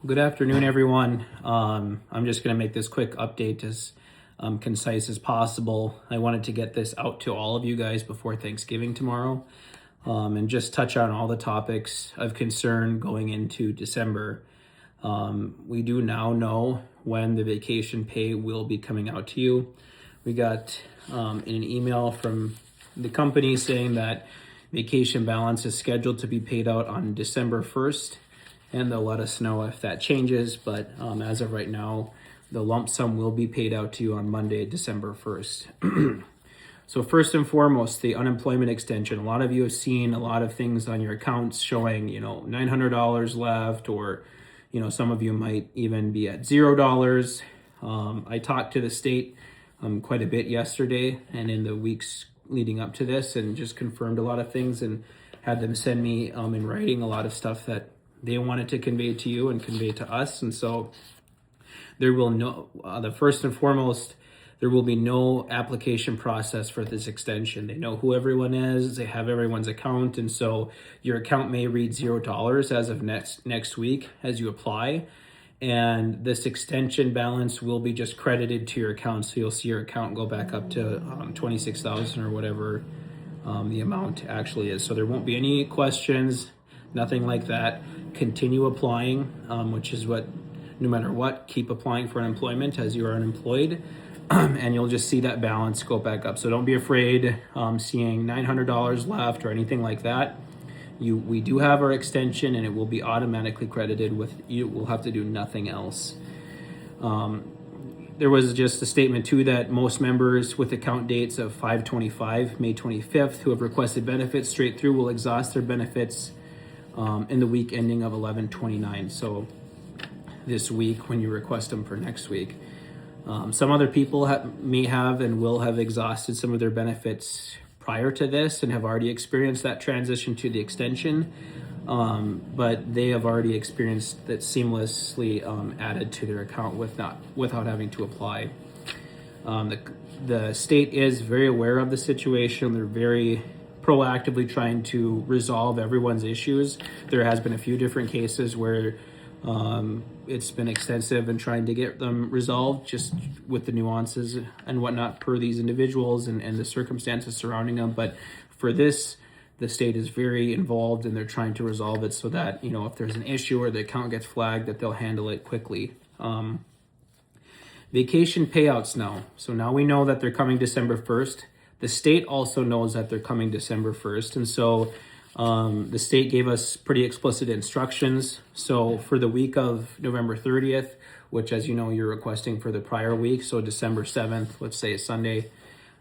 Good afternoon, everyone. I'm just going to make this quick update as concise as possible. I wanted to get this out to all of you guys before Thanksgiving tomorrow, and just touch on all the topics of concern going into December. We do now know when the vacation pay will be coming out to you. We got an email from the company saying that vacation balance is scheduled to be paid out on December 1st. And they'll let us know if that changes. But as of right now, the lump sum will be paid out to you on Monday, December 1st. So first and foremost, the unemployment extension. A lot of you have seen a lot of things on your accounts showing, $900 left, or, some of you might even be at $0. I talked to the state quite a bit yesterday and in the weeks leading up to this, and just confirmed a lot of things and had them send me in writing a lot of stuff that they wanted to convey to you and convey to us. And so there will the first and foremost, there will be no application process for this extension. They know who everyone is, they have everyone's account. And so your account may read $0 as of next week as you apply. And this extension balance will be just credited to your account. So you'll see your account go back up to 26,000 or whatever the amount actually is. So there won't be any questions, nothing like that. Continue applying, which is what, no matter what, keep applying for unemployment as you are unemployed, and you'll just see that balance go back up. So don't be afraid seeing $900 left or anything like that. We do have our extension, and it will be automatically credited with you. Will have to do nothing else. There was just a statement too that most members with account dates of 5/25, May 25th, who have requested benefits straight through will exhaust their benefits in the week ending of 11/29. So this week when you request them for next week. Some other people may have and will have exhausted some of their benefits prior to this and have already experienced that transition to the extension. But they have already experienced that seamlessly added to their account without having to apply. The state is very aware of the situation. They're very proactively trying to resolve everyone's issues. There has been a few different cases where it's been extensive in trying to get them resolved, just with the nuances and whatnot per these individuals and the circumstances surrounding them. But for this, the state is very involved, and they're trying to resolve it so that, if there's an issue or the account gets flagged, that they'll handle it quickly. Vacation payouts now. So now we know that they're coming December 1st. The state also knows that they're coming December 1st. And so the state gave us pretty explicit instructions. So for the week of November 30th, which, as you know, you're requesting for the prior week, so December 7th, let's say a Sunday,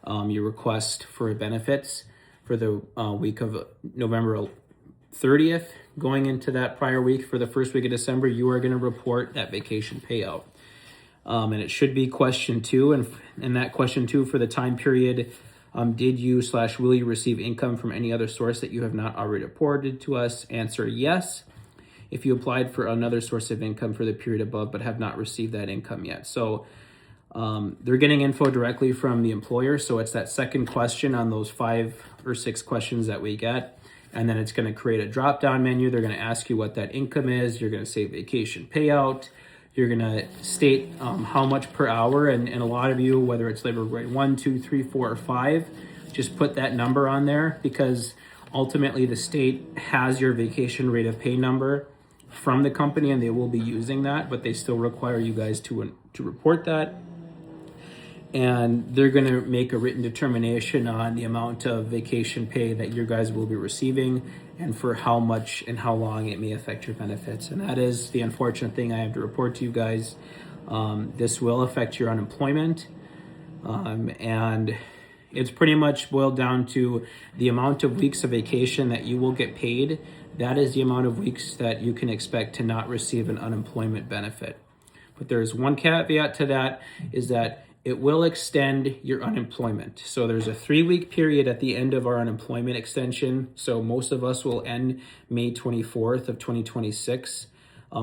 you request for benefits for the week of November 30th. Going into that prior week for the first week of December, you are going to report that vacation payout. And it should be question 2. And that question 2 for the time period, did you/will you receive income from any other source that you have not already reported to us? Answer yes. If you applied for another source of income for the period above but have not received that income yet. So they're getting info directly from the employer. So it's that second question on those 5 or 6 questions that we get. And then it's going to create a drop-down menu. They're going to ask you what that income is. You're going to say vacation payout. You're going to state how much per hour. And a lot of you, whether it's labor grade 1, 2, 3, 4, or 5, just put that number on there, because ultimately the state has your vacation rate of pay number from the company, and they will be using that, but they still require you guys to report that. And they're going to make a written determination on the amount of vacation pay that you guys will be receiving, and for how much and how long it may affect your benefits. And that is the unfortunate thing I have to report to you guys. This will affect your unemployment. And it's pretty much boiled down to the amount of weeks of vacation that you will get paid. That is the amount of weeks that you can expect to not receive an unemployment benefit. But there's one caveat to that, is that it will extend your unemployment. So there's a 3-week period at the end of our unemployment extension. So most of us will end May 24th of 2026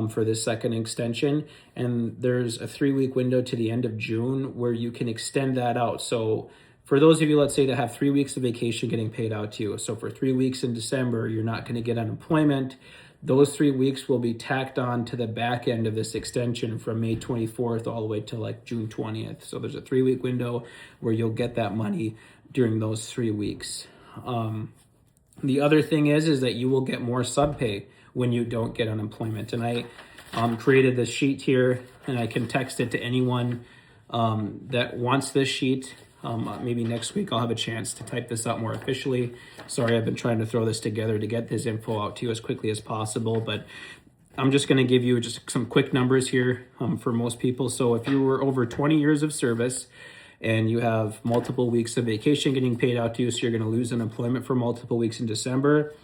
for this second extension. And there's a 3-week window to the end of June where you can extend that out. So for those of you, let's say, that have 3 weeks of vacation getting paid out to you. So for 3 weeks in December, you're not going to get unemployment. those 3 weeks will be tacked on to the back end of this extension from May 24th all the way to like June 20th. So there's a 3-week window where you'll get that money during those 3 weeks. The other thing is that you will get more sub pay when you don't get unemployment. And I created this sheet here, and I can text it to anyone that wants this sheet. Maybe next week I'll have a chance to type this out more officially. Sorry, I've been trying to throw this together to get this info out to you as quickly as possible, but I'm just going to give you just some quick numbers here for most people. So if you were over 20 years of service and you have multiple weeks of vacation getting paid out to you, so you're going to lose unemployment for multiple weeks in December.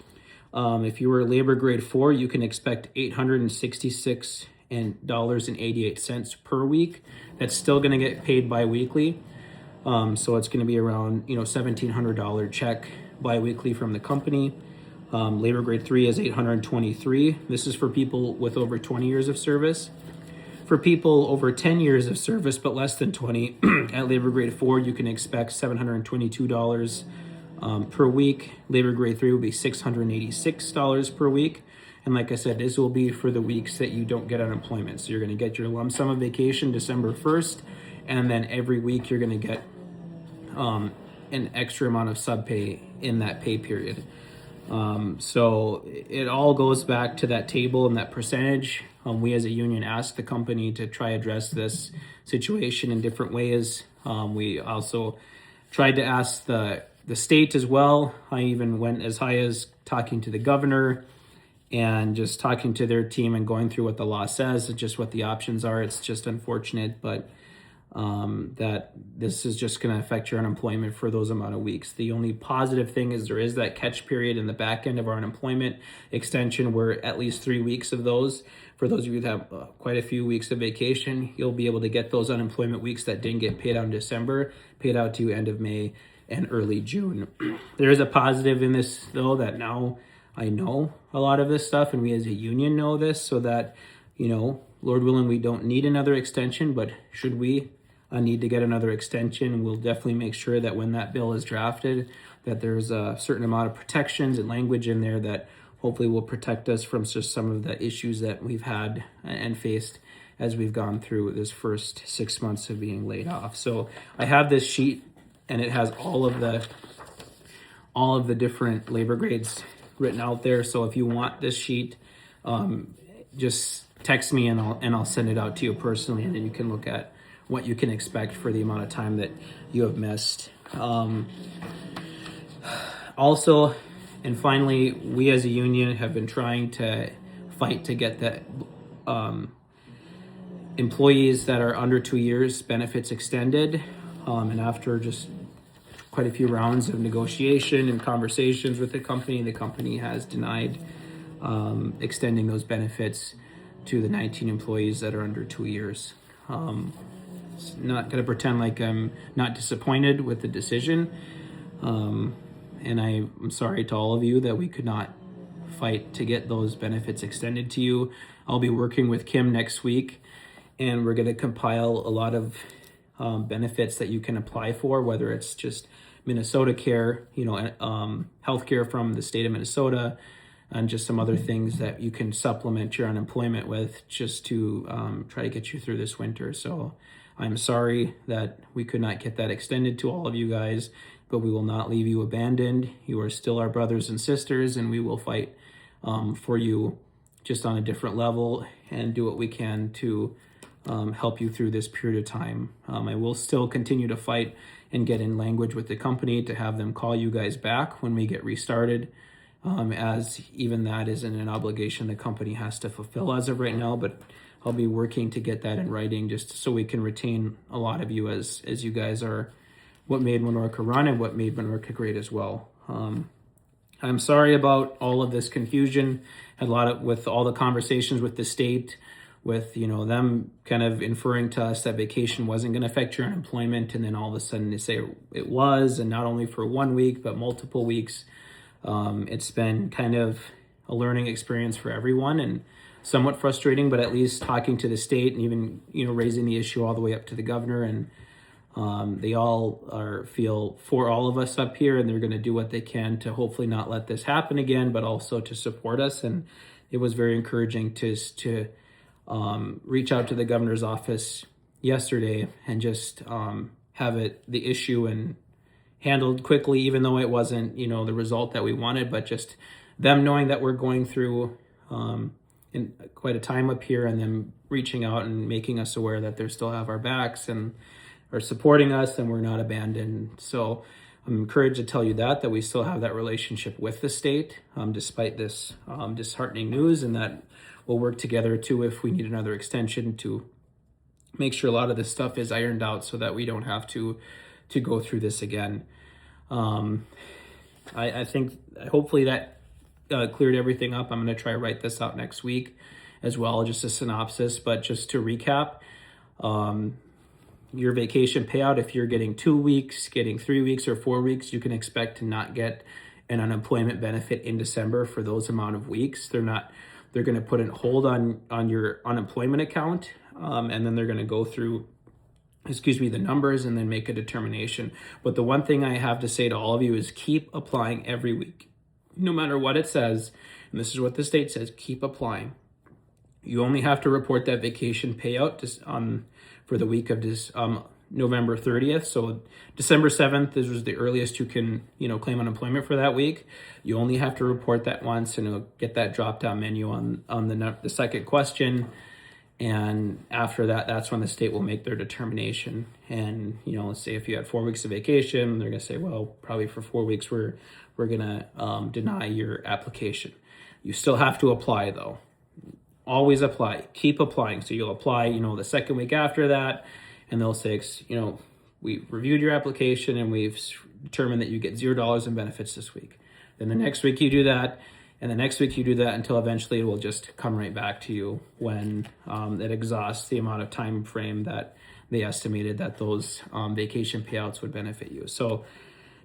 If you were labor grade 4, you can expect $866.88 per week. That's still going to get paid bi-weekly. So it's going to be around, $1,700 check bi-weekly from the company. Labor grade 3 is $823. This is for people with over 20 years of service. For people over 10 years of service but less than 20, at labor grade 4, you can expect $722 per week. Labor grade 3 will be $686 per week. And like I said, this will be for the weeks that you don't get unemployment. So you're going to get your lump sum of vacation December 1st, and then every week you're going to get an extra amount of sub pay in that pay period. So it all goes back to that table and that percentage. We as a union asked the company to try address this situation in different ways. We also tried to ask the state as well. I even went as high as talking to the governor and just talking to their team and going through what the law says and just what the options are. It's just unfortunate, but that this is just going to affect your unemployment for those amount of weeks. The only positive thing is there is that catch period in the back end of our unemployment extension where at least 3 weeks of those, for those of you that have quite a few weeks of vacation, you'll be able to get those unemployment weeks that didn't get paid out in December, paid out to you end of May and early June. There is a positive in this though, that now I know a lot of this stuff and we as a union know this, so that, Lord willing, we don't need another extension, but should we need to get another extension, we'll definitely make sure that when that bill is drafted, that there's a certain amount of protections and language in there that hopefully will protect us from just some of the issues that we've had and faced as we've gone through this first 6 months of being laid off. So I have this sheet and it has all of the different labor grades written out there. So if you want this sheet, just text me and I'll send it out to you personally, and then you can look at what you can expect for the amount of time that you have missed. Also, and finally, we as a union have been trying to fight to get the employees that are under 2 years benefits extended. And after just quite a few rounds of negotiation and conversations with the company has denied extending those benefits to the 19 employees that are under 2 years. Not going to pretend like I'm not disappointed with the decision. And I'm sorry to all of you that we could not fight to get those benefits extended to you. I'll be working with Kim next week, and we're going to compile a lot of benefits that you can apply for, whether it's just Minnesota Care, healthcare from the state of Minnesota, and just some other things that you can supplement your unemployment with just to try to get you through this winter. So I'm sorry that we could not get that extended to all of you guys, but we will not leave you abandoned. You are still our brothers and sisters, and we will fight for you just on a different level and do what we can to help you through this period of time. I will still continue to fight and get in language with the company to have them call you guys back when we get restarted, as even that isn't an obligation the company has to fulfill as of right now, but I'll be working to get that in writing just so we can retain a lot of you as you guys are what made Menorca run and what made Menorca great as well. I'm sorry about all of this confusion. Had a lot with all the conversations with the state, with them kind of inferring to us that vacation wasn't going to affect your unemployment, and then all of a sudden they say it was, and not only for 1 week but multiple weeks. It's been kind of a learning experience for everyone and somewhat frustrating, but at least talking to the state and even raising the issue all the way up to the governor, and they all feel for all of us up here, and they're going to do what they can to hopefully not let this happen again, but also to support us. And it was very encouraging to reach out to the governor's office yesterday and just have the issue and handled quickly, even though it wasn't, the result that we wanted, but just them knowing that we're going through in quite a time up here, and them reaching out and making us aware that they still have our backs and are supporting us and we're not abandoned. So I'm encouraged to tell you that we still have that relationship with the state, despite this disheartening news, and that we'll work together too if we need another extension to make sure a lot of this stuff is ironed out so that we don't have to go through this again. I think hopefully that cleared everything up. I'm going to try to write this out next week as well, just a synopsis. But just to recap, your vacation payout, if you're getting 2 weeks, getting 3 weeks or 4 weeks, you can expect to not get an unemployment benefit in December for those amount of weeks. They're going to put a hold on your unemployment account, and then they're going to go through the numbers and then make a determination. But the one thing I have to say to all of you is keep applying every week. No matter what it says, and this is what the state says, keep applying. You only have to report that vacation payout for the week of November 30th. So December 7th was the earliest you can, claim unemployment for that week. You only have to report that once, and it'll get that drop-down menu on the second question. And after that, that's when the state will make their determination. And, let's say if you had 4 weeks of vacation, they're going to say, well, probably for 4 weeks, we're going to deny your application. You still have to apply, though. Always apply. Keep applying. So you'll apply, the second week after that, and they'll say, we reviewed your application and we've determined that you get $0 in benefits this week. Then the next week you do that, and the next week you do that until eventually it will just come right back to you when it exhausts the amount of time frame that they estimated that those vacation payouts would benefit you. So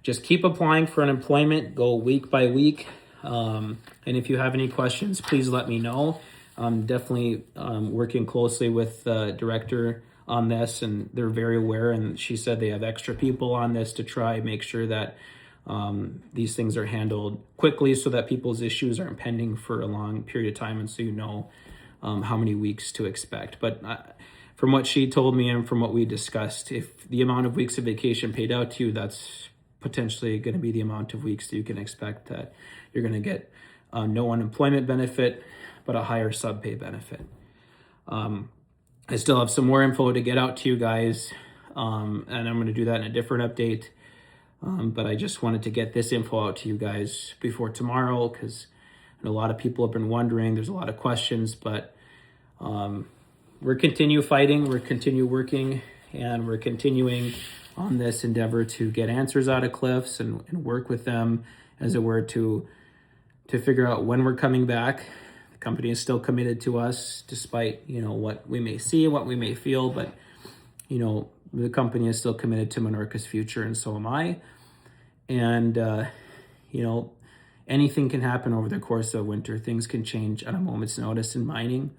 just keep applying for unemployment. Go week by week. And if you have any questions, please let me know. I'm definitely working closely with the director on this, and they're very aware, and she said they have extra people on this to try and make sure that these things are handled quickly so that people's issues aren't pending for a long period of time, and so how many weeks to expect. But from what she told me and from what we discussed, if the amount of weeks of vacation paid out to you, that's potentially going to be the amount of weeks that you can expect that you're going to get no unemployment benefit, but a higher sub-pay benefit. I still have some more info to get out to you guys, and I'm going to do that in a different update. But I just wanted to get this info out to you guys before tomorrow, because a lot of people have been wondering. There's a lot of questions, but we're continue fighting, we're continue working, and we're continuing on this endeavor to get answers out of Cliffs and work with them, as it were, to figure out when we're coming back. The company is still committed to us, despite what we may see and what we may feel, but the company is still committed to Minorca's future, and so am I. And anything can happen over the course of winter. Things can change at a moment's notice in mining,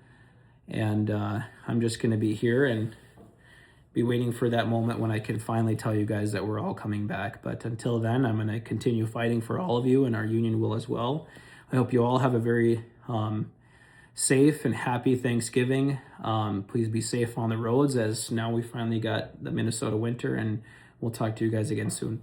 and I'm just going to be here and be waiting for that moment when I can finally tell you guys that we're all coming back. But until then, I'm going to continue fighting for all of you, and our union will as well. I hope you all have a very safe and happy Thanksgiving. Please be safe on the roads, as now we finally got the Minnesota winter, and we'll talk to you guys again soon.